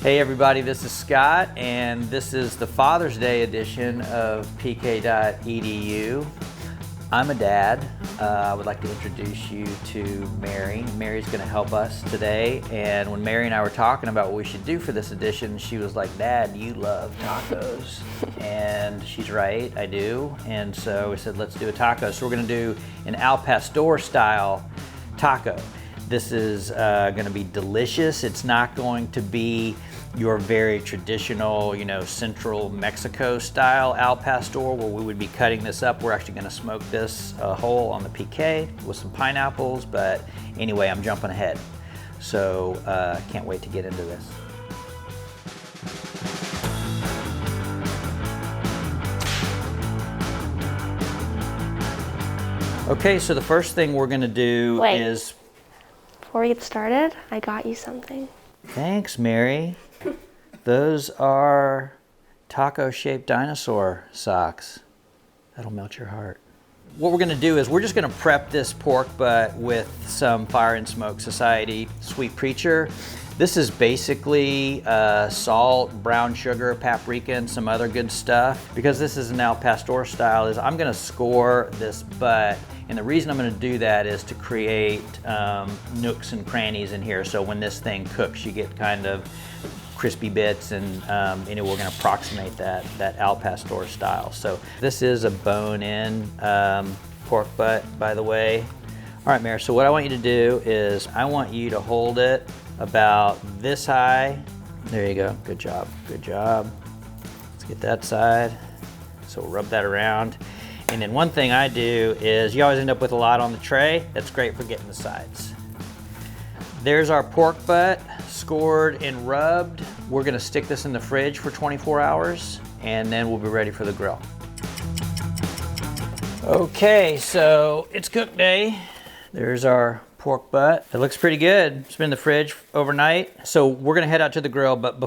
Hey everybody, this is Scott, and this is the Father's Day edition of PK.edu. I'm a dad. I would like to introduce you to Mary. Mary's going to help us today, and when Mary and I were talking about what we should do for this edition, she was like, "Dad, you love tacos." And she's right, I do. And so we said, let's do a taco. So we're going to do an Al Pastor style taco. This is going to be delicious. It's not going to be your very traditional, central Mexico style Al Pastor where we would be cutting this up. We're actually going to smoke this whole on the PK with some pineapples, but anyway, I'm jumping ahead. So can't wait to get into this. Okay, so the first thing we're going to do is... Before we get started, I got you something. Thanks, Mary. Those are taco-shaped dinosaur socks. That'll melt your heart. What we're gonna do is we're just gonna prep this pork butt with some Fire and Smoke Society Sweet Preacher. This is basically salt, brown sugar, paprika, and some other good stuff. Because this is an Al Pastor style, I'm gonna score this butt, and the reason I'm gonna do that is to create nooks and crannies in here, so when this thing cooks, you get kind of crispy bits, and we're gonna approximate that Al Pastor style. So this is a bone-in pork butt, by the way. All right, Mary, so what I want you to do is I want you to hold it about this high. There you go, good job, good job. Let's get that side. So we'll rub that around. And then one thing I do is you always end up with a lot on the tray. That's great for getting the sides. There's our pork butt, scored and rubbed. We're gonna stick this in the fridge for 24 hours, and then we'll be ready for the grill. Okay, so it's cook day. There's our pork butt. It looks pretty good. It's been in the fridge overnight. So we're gonna head out to the grill, but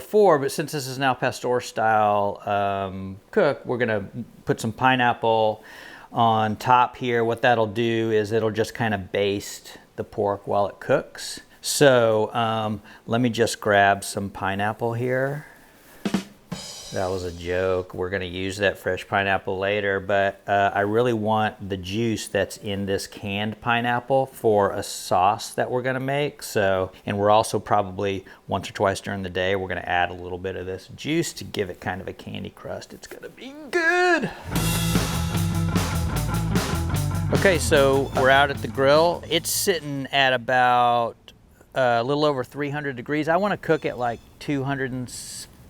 since this is an Al Pastor style cook, we're gonna put some pineapple on top here. What that'll do is it'll just kind of baste the pork while it cooks. So let me just grab some pineapple here. That was a joke. We're gonna use that fresh pineapple later, but I really want the juice that's in this canned pineapple for a sauce that we're gonna make. So, and we're also probably once or twice during the day, we're gonna add a little bit of this juice to give it kind of a candy crust. It's gonna be good. Okay, so we're out at the grill. It's sitting at about a little over 300 degrees. I want to cook at like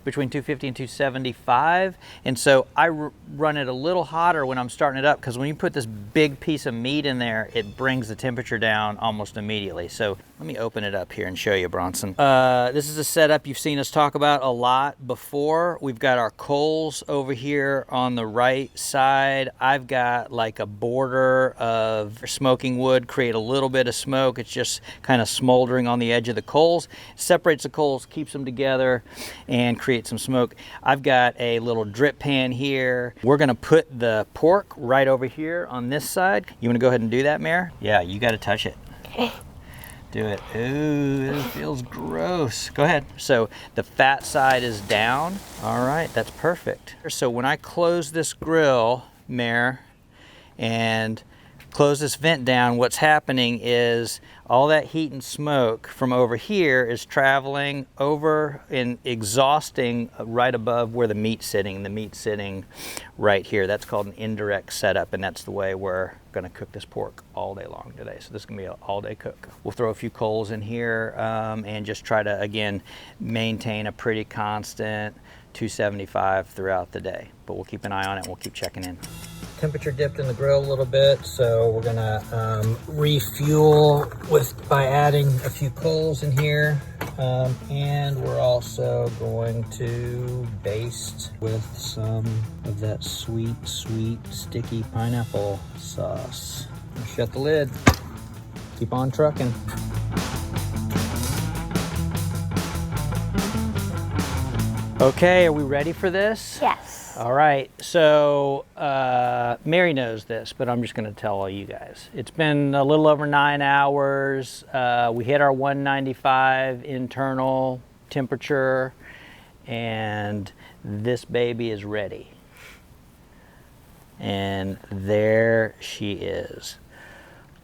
between 250 and 275. And so I run it a little hotter when I'm starting it up, because when you put this big piece of meat in there, it brings the temperature down almost immediately. So let me open it up here and show you, Bronson. This is a setup you've seen us talk about a lot before. We've got our coals over here on the right side. I've got like a border of smoking wood, create a little bit of smoke. It's just kind of smoldering on the edge of the coals. Separates the coals, keeps them together, and create some smoke. I've got a little drip pan here. We're gonna put the pork right over here on this side. You wanna go ahead and do that, Mare? Yeah, you gotta touch it. Okay. Do it. Ooh, this feels gross. Go ahead. So the fat side is down. All right, that's perfect. So when I close this grill, Mare, and close this vent down, what's happening is all that heat and smoke from over here is traveling over and exhausting right above where the meat's sitting. The meat's sitting right here. That's called an indirect setup, and that's the way we're gonna cook this pork all day long today. So this is gonna be an all-day cook. We'll throw a few coals in here and just try to, again, maintain a pretty constant 275 throughout the day. But we'll keep an eye on it and we'll keep checking in. Temperature dipped in the grill a little bit, so we're gonna refuel by adding a few coals in here, and we're also going to baste with some of that sweet, sticky pineapple sauce. Shut the lid. Keep on trucking. Okay, are we ready for this? Yes. All right, so Mary knows this, but I'm just gonna tell all you guys. It's been a little over 9 hours. We hit our 195 internal temperature, and this baby is ready. And there she is.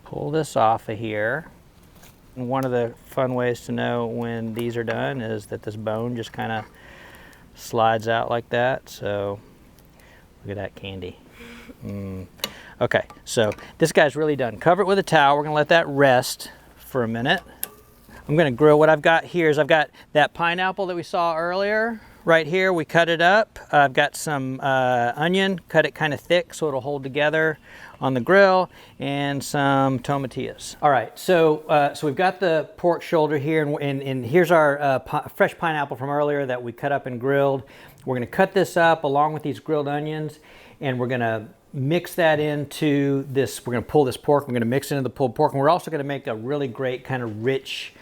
Pull this off of here. And one of the fun ways to know when these are done is that this bone just kind of slides out like that. So look at that candy. Okay, so this guy's really done. Cover it with a towel. We're gonna let that rest for a minute. I'm gonna grill. What I've got here is I've got that pineapple that we saw earlier. Right here, we cut it up. I've got some onion, cut it kind of thick so it'll hold together on the grill, and some tomatillos. All right, so we've got the pork shoulder here, and here's our fresh pineapple from earlier that we cut up and grilled. We're gonna cut this up along with these grilled onions, and we're gonna mix that into this. We're gonna pull this pork, we're gonna mix it into the pulled pork, and we're also gonna make a really great kind of rich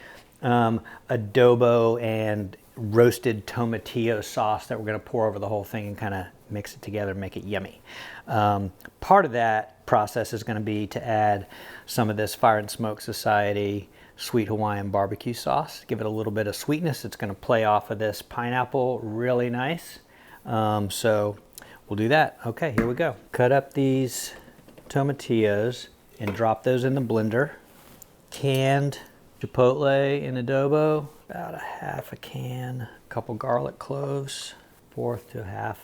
adobo and roasted tomatillo sauce that we're going to pour over the whole thing and kind of mix it together and make it yummy. Part of that process is going to be to add some of this Fire and Smoke Society Sweet Hawaiian barbecue sauce. Give it a little bit of sweetness. It's going to play off of this pineapple really nice. So we'll do that. Okay, here we go. Cut up these tomatillos and drop those in the blender. Canned chipotle and adobo, about a half a can, a couple garlic cloves, 1/4 to 1/2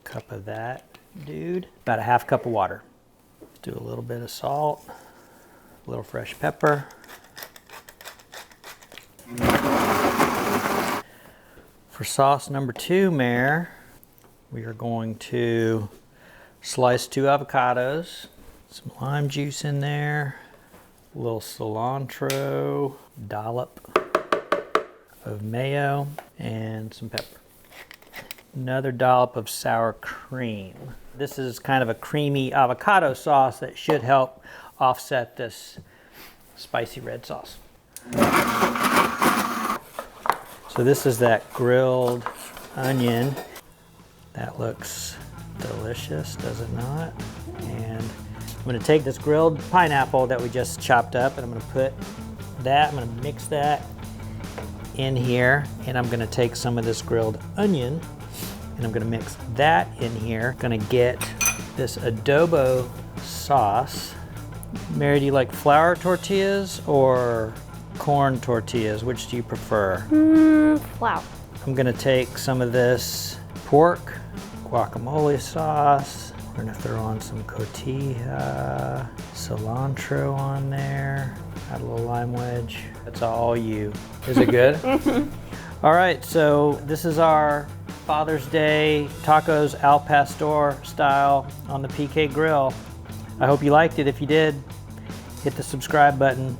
cup of that, dude. About a 1/2 cup of water. Do a little bit of salt, a little fresh pepper. For sauce number 2, Mare, we are going to slice 2 avocados, some lime juice in there, a little cilantro, dollop of mayo, and some pepper. Another dollop of sour cream. This is kind of a creamy avocado sauce that should help offset this spicy red sauce. So this is that grilled onion. That looks delicious, does it not? And I'm gonna take this grilled pineapple that we just chopped up, and I'm gonna put that, I'm gonna mix that in here, and I'm gonna take some of this grilled onion, and I'm gonna mix that in here. Gonna get this adobo sauce. Mary, do you like flour tortillas or corn tortillas? Which do you prefer? Flour. I'm gonna take some of this pork guacamole sauce. We're gonna throw on some cotija, cilantro on there, add a little lime wedge. That's all you. Is it good? All right, so this is our Father's Day tacos al pastor style on the PK Grill. I hope you liked it. If you did, hit the subscribe button.